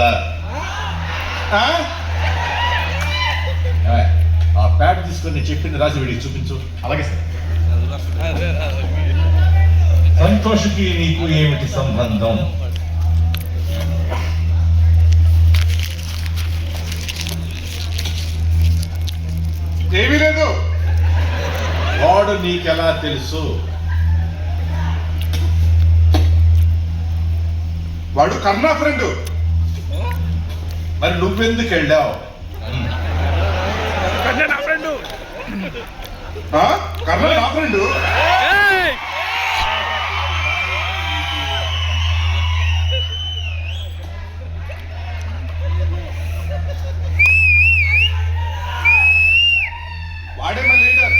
ఉందా? ఆ ప్యాడ్ తీసుకొని నేను చెప్పింది రాసి వీడికి చూపించు. అలాగే సార్. సంతోష్కి నీకు ఏమిటి సంబంధం? ఏమీ లేదు. వాడు నీకెలా తెలుసు? వాడు కర్ణా ఫ్రెండ్. మరి నువ్వెందుకు వెళ్ళావు? కర్ణా నా ఫ్రెండ్. వాడే మా లీడర్.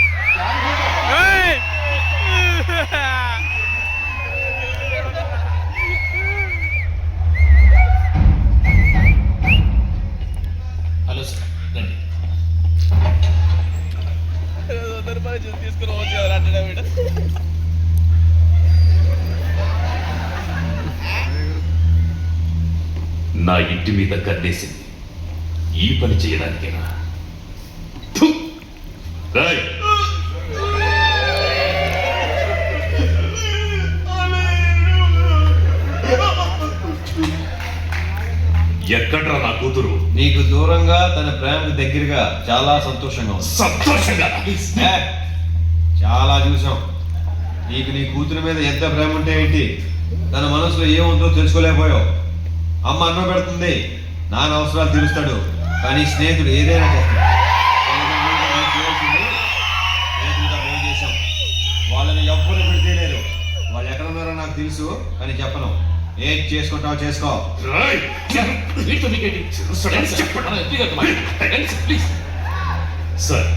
హలో సార్, రండి. తీసుకుని వచ్చి నా ఇంటి మీద కన్నేసింది ఈ పని చేయడానికేనా? రాయ్, ఎక్కడ్రా నా కూతురు? నీకు దూరంగా తన ప్రేమకు దగ్గరగా చాలా సంతోషంగా ఉంది. సంతోషంగా చాలా చూసాం. నీకు నీ కూతురు మీద ఎంత ప్రేమ ఉంటే ఏంటి, తన మనసులో ఏముందో తెలుసుకోలేకపోయావు. అమ్మ అన్నం పెడుతుంది, నాన్న అవసరాలు తీరుస్తాడు, కానీ స్నేహితుడు ఏదైనా చేస్తాడు. స్నేహితులుగా ఫోన్ చేశాం. వాళ్ళని ఎవ్వరు పెడితే లేరు. వాళ్ళు ఎక్కడ ఉన్నారో నాకు తెలుసు, కానీ చెప్పను. ఏం చేసుకుంటావు చేసుకో. రాయ్, సార్